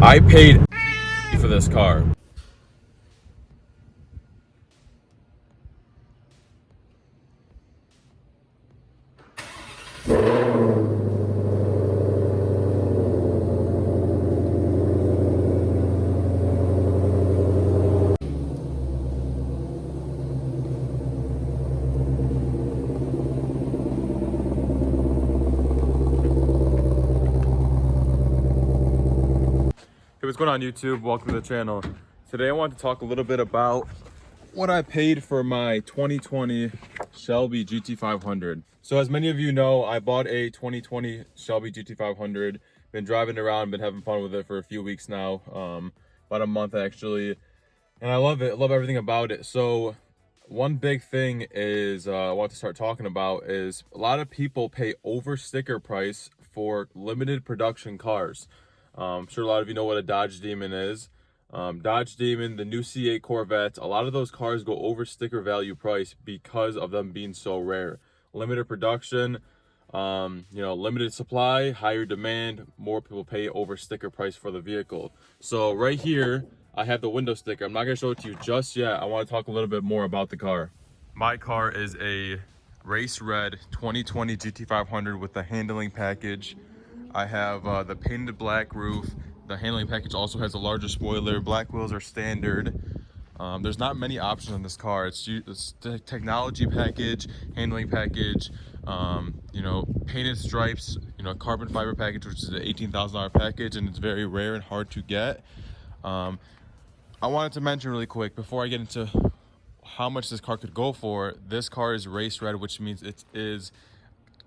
I paid for this car. Hey, what's going on YouTube? Welcome to the channel. Today I want to talk a little bit about what I paid for my 2020 Shelby GT500. So as many of you know, I bought a 2020 Shelby GT500, been driving around, been having fun with it for a few weeks now, about a month actually, and I love it, love everything about it. So one big thing is I want to start talking about is a lot of people pay over sticker price for limited production cars. I'm sure a lot of you know what a Dodge Demon is. Dodge Demon, the new C8 Corvette, a lot of those cars go over sticker value price because of them being so rare. Limited production, limited supply, higher demand, more people pay over sticker price for the vehicle. So right here, I have the window sticker. I'm not gonna show it to you just yet. I wanna talk a little bit more about the car. My car is a race red 2020 GT500 with the handling package. I have the painted black roof. The handling package also has a larger spoiler. Black wheels are standard. There's not many options on this car. It's the technology package, handling package, painted stripes, carbon fiber package, which is an $18,000 package, and it's very rare and hard to get. I wanted to mention really quick before I get into how much this car could go for. This car is race red, which means it is,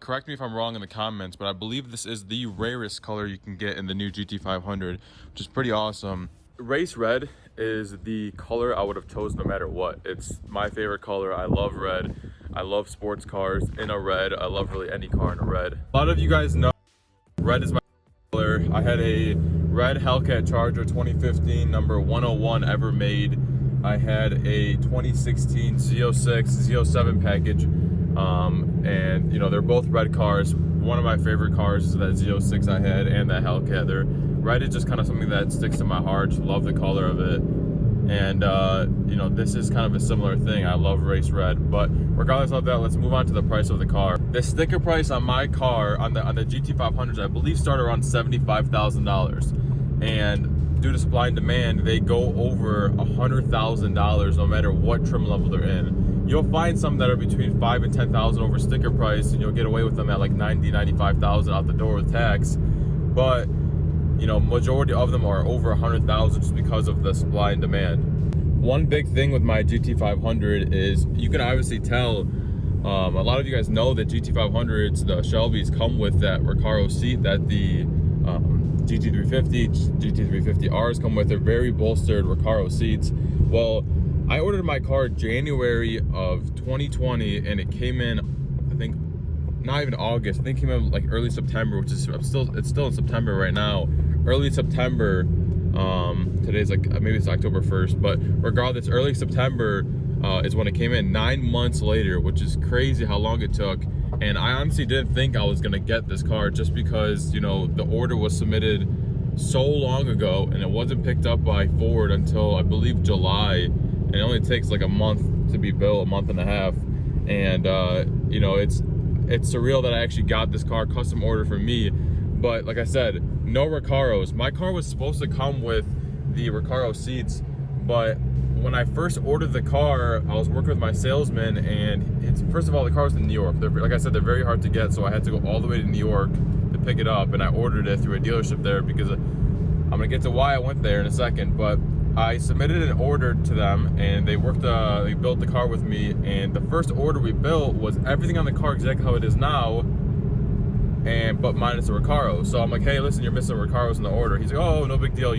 correct me if I'm wrong in the comments, but I believe this is the rarest color you can get in the new GT500, which is pretty awesome. Race red is the color I would have chosen no matter what. It's my favorite color. I love red. I love sports cars in a red. I love really any car in a red. A lot of you guys know red is my color. I had a red Hellcat Charger 2015, number 101 ever made. I had a 2016 Z06, Z07 package. And they're both red cars. One of my favorite cars is that Z06 I had and that Hellcat. Red is just kind of something that sticks to my heart. Love the color of it. And this is kind of a similar thing. I love race red. But regardless of that, let's move on to the price of the car. The sticker price on my car on the GT500s, I believe, start around $75,000. And due to supply and demand, they go over $100,000 no matter what trim level they're in. You'll find some that are between $5,000 and $10,000 over sticker price, and you'll get away with them at like $90,000, $95,000 out the door with tax. But majority of them are over $100,000 just because of the supply and demand. One big thing with my GT500 is you can obviously tell. A lot of you guys know that GT500s, the Shelbys, come with that Recaro seat that the GT350, GT350Rs come with. They're very bolstered Recaro seats. Well, I ordered my car January of 2020, and it came in, I think, not even August. I think it came in like early September, which is it's still in September right now. Early September. Today's like maybe it's October 1st, but regardless, early September is when it came in. 9 months later, which is crazy how long it took. And I honestly didn't think I was gonna get this car just because the order was submitted so long ago, and it wasn't picked up by Ford until I believe July. And it only takes like a month to be built, a month and a half. And it's surreal that I actually got this car custom ordered for me. But like I said, no Recaros. My car was supposed to come with the Recaro seats, but when I first ordered the car, I was working with my salesman, and first of all, the car was in New York. Like I said, they're very hard to get, so I had to go all the way to New York to pick it up, and I ordered it through a dealership there because I'm gonna get to why I went there in a second. But I submitted an order to them, and they built the car with me. And the first order we built was everything on the car exactly how it is now, but minus the Recaro. So I'm like, hey, listen, you're missing Recaros in the order. He's like, oh, no big deal.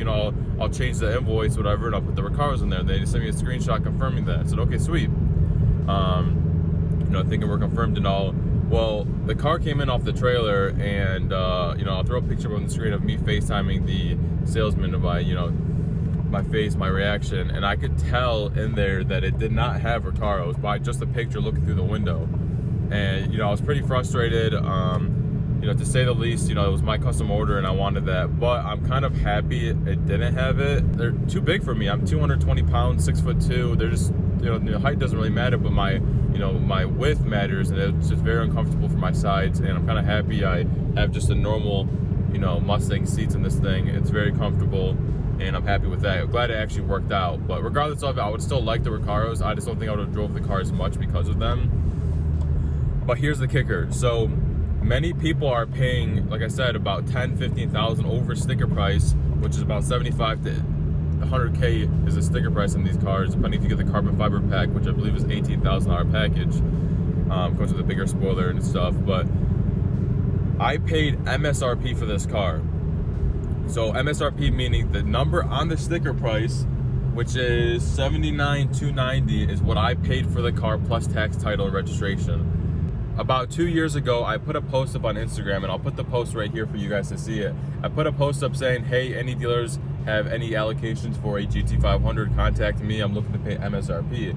I'll change the invoice, whatever, and I'll put the Recaros in there. And they just sent me a screenshot confirming that. I said, okay, sweet. Thinking we're confirmed and all. Well, the car came in off the trailer, and I'll throw a picture on the screen of me FaceTiming the salesman of my face, my reaction, and I could tell in there that it did not have Recaros by just the picture looking through the window. And I was pretty frustrated. you know, to say the least, you know, it was my custom order and I wanted that, but I'm kind of happy it didn't have it. They're too big for me. I'm 220 pounds, 6'2". They're just, you know, the height doesn't really matter, but my, you know, my width matters, and it's just very uncomfortable for my sides. And I'm kind of happy I have just a normal, you know, Mustang seats in this thing. It's very comfortable, and I'm happy with that. I'm glad it actually worked out. But regardless of it, I would still like the Recaros. I just don't think I would have drove the car as much because of them. But here's the kicker. So many people are paying, like I said, about 10, 15,000 over sticker price, which is about 75 to 100K is the sticker price on these cars, depending if you get the carbon fiber pack, which I believe is $18,000 package. Comes with a bigger spoiler and stuff. But I paid MSRP for this car. So MSRP meaning the number on the sticker price, which is $79,290, is what I paid for the car plus tax, title, and registration. About 2 years ago, I put a post up on Instagram, and I'll put the post right here for you guys to see it. I put a post up saying, hey, any dealers have any allocations for a GT500, contact me. I'm looking to pay MSRP.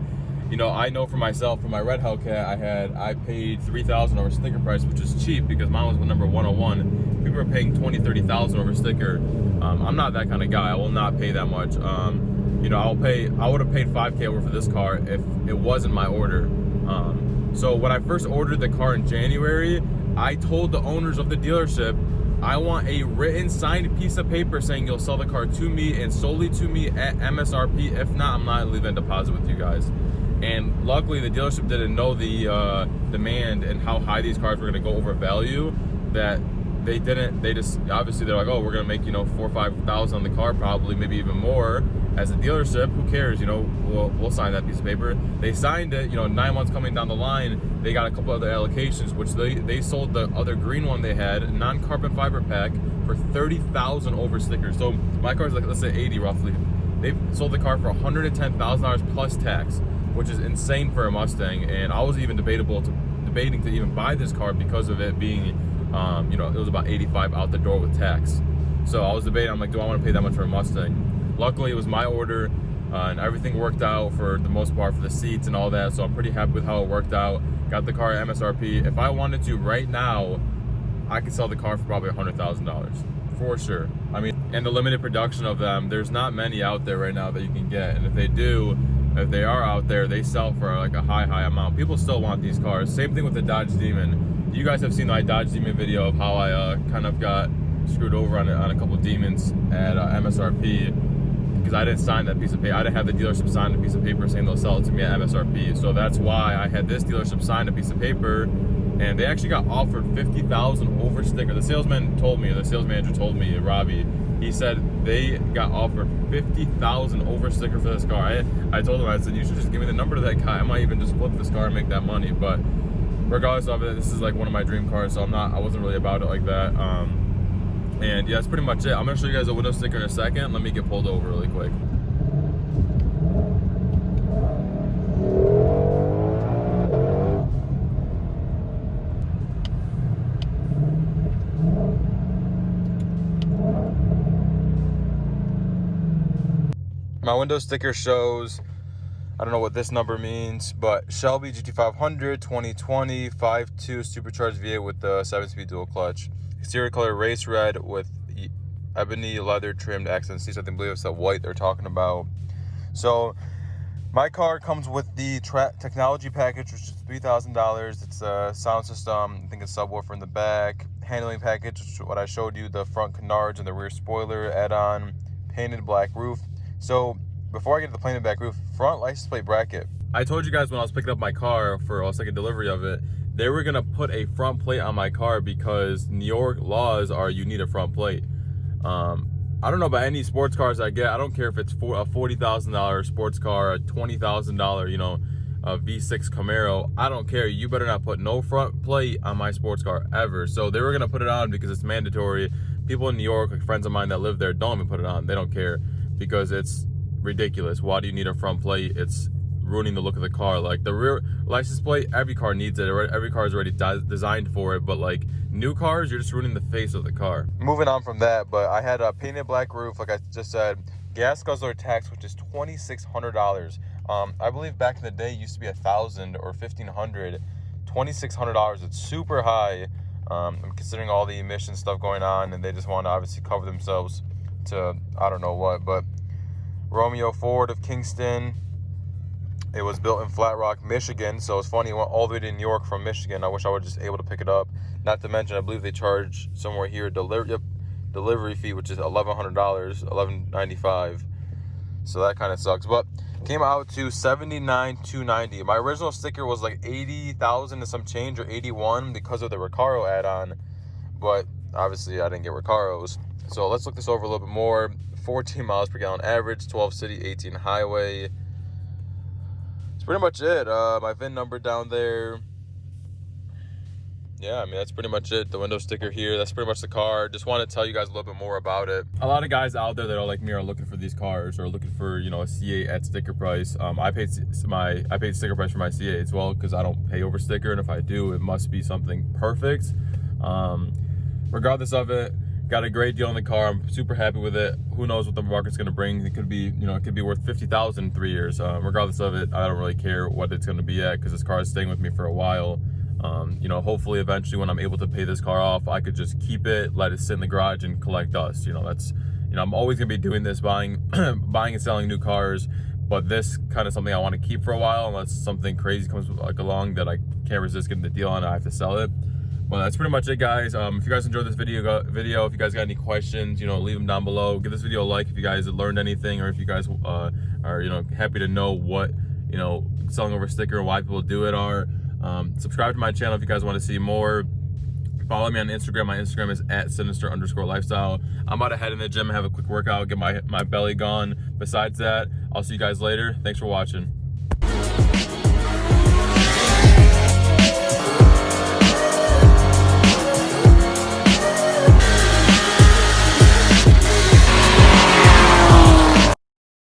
You know, I know for myself, for my red Hellcat, I paid $3,000 over sticker price, which is cheap because mine was number 101. People are paying $20,000, $30,000 over sticker. I'm not that kind of guy. I will not pay that much. You know, I would have paid $5K over for this car if it wasn't my order. So when I first ordered the car in January, I told the owners of the dealership, I want a written signed piece of paper saying you'll sell the car to me and solely to me at MSRP. If not, I'm not leaving a deposit with you guys. And luckily the dealership didn't know the demand and how high these cars were gonna go over value, that they just, obviously they're like, oh, we're gonna make, you know, 4,000 or 5,000 on the car, probably, maybe even more. As a dealership, who cares, you know, we'll sign that piece of paper. They signed it, you know, 9 months coming down the line, they got a couple other allocations, which they sold the other green one they had, non-carbon fiber pack, for 30,000 over stickers. So my car's like, let's say 80 roughly. They sold the car for $110,000 plus tax, which is insane for a Mustang. And I was even debating to even buy this car because of it being, you know, it was about 85 out the door with tax. So I was debating, I'm like, do I want to pay that much for a Mustang? Luckily, it was my order, and everything worked out for the most part for the seats and all that, so I'm pretty happy with how it worked out. Got the car at MSRP. If I wanted to right now, I could sell the car for probably $100,000, for sure. I mean, and the limited production of them, there's not many out there right now that you can get, and if they are out there, they sell for like a high amount. People still want these cars. Same thing with the Dodge Demon. You guys have seen my Dodge Demon video of how I kind of got screwed over on a couple Demons at MSRP. Because I didn't sign that piece of paper. I didn't have the dealership sign a piece of paper saying they'll sell it to me at MSRP. So that's why I had this dealership sign a piece of paper, and they actually got offered $50,000 over sticker. The salesman told me, the sales manager told me, Robbie, he said they got offered $50,000 over sticker for this car. I told him, I said, you should just give me the number to that guy. I might even just flip this car and make that money. But regardless of it, this is like one of my dream cars, so I wasn't really about it like that. And yeah, that's pretty much it. I'm gonna show you guys a window sticker in a second. Let me get pulled over really quick. My window sticker shows, I don't know what this number means, but Shelby GT500 2020 5.2 supercharged V8 with the 7-speed dual clutch. Exterior color race red with ebony leather trimmed accent seats. I believe it's that white they're talking about. So my car comes with the technology package, which is $3,000. It's a sound system, I think it's subwoofer in the back, handling package, which is what I showed you, the front canards and the rear spoiler add-on, painted black roof. So before I get to the painted black roof, front license plate bracket. I told you guys when I was picking up my car for a second delivery of it, they were gonna put a front plate on my car because New York laws are you need a front plate. I don't know about any sports cars I get. I don't care if it's for a $40,000 sports car, a $20,000, you know, a V6 Camaro. I don't care. You better not put no front plate on my sports car ever. So they were gonna put it on because it's mandatory. People in New York, like friends of mine that live there, don't even put it on. They don't care because it's ridiculous. Why do you need a front plate? It's ruining the look of the car. Like the rear license plate, every car needs it. Every car is already designed for it, but like new cars, you're just ruining the face of the car. Moving on from that, but I had a painted black roof, like I just said, gas guzzler tax, which is $2,600. I believe back in the day it used to be $1,000 or $1,500. $2,600, it's super high. I'm considering all the emission stuff going on, and they just want to obviously cover themselves to I don't know what. But Romeo Ford of Kingston. It was built in Flat Rock, Michigan. So it's funny, it went all the way to New York from Michigan. I wish I was just able to pick it up. Not to mention, I believe they charge somewhere here delivery fee, which is $1,100, $1,195. So that kind of sucks. But came out to $79,290. My original sticker was like 80,000 and some change, or 81, because of the Recaro add-on. But obviously, I didn't get Recaros. So let's look this over a little bit more. 14 miles per gallon average, 12 city, 18 highway. That's pretty much it. My VIN number down there. Yeah, I mean, that's pretty much it. The window sticker here, that's pretty much the car. Just want to tell you guys a little bit more about it. A lot of guys out there that are like me are looking for these cars, or looking for, you know, a C8 at sticker price. I paid sticker price for my C8 as well, because I don't pay over sticker, and if I do, it must be something perfect. Regardless of it, got a great deal on the car. I'm super happy with it. Who knows what the market's going to bring? It could be, you know, it could be worth $50,000 in 3 years. Regardless of it, I don't really care what it's going to be at, because this car is staying with me for a while. You know, hopefully eventually when I'm able to pay this car off, I could just keep it, let it sit in the garage and collect dust. You know, that's, you know, I'm always going to be doing this, buying and selling new cars. But this kind of something I want to keep for a while, unless something crazy comes like along that I can't resist getting the deal on, I have to sell it. Well, that's pretty much it, guys. If you guys enjoyed this video, if you guys got any questions, you know, leave them down below. Give this video a like if you guys learned anything, or if you guys are, you know, happy to know what, you know, selling over sticker and why people do it are. Subscribe to my channel if you guys want to see more. Follow me on Instagram. My Instagram is @Sinister_lifestyle. I'm about to head in the gym and have a quick workout, get my belly gone. Besides that, I'll see you guys later. Thanks for watching.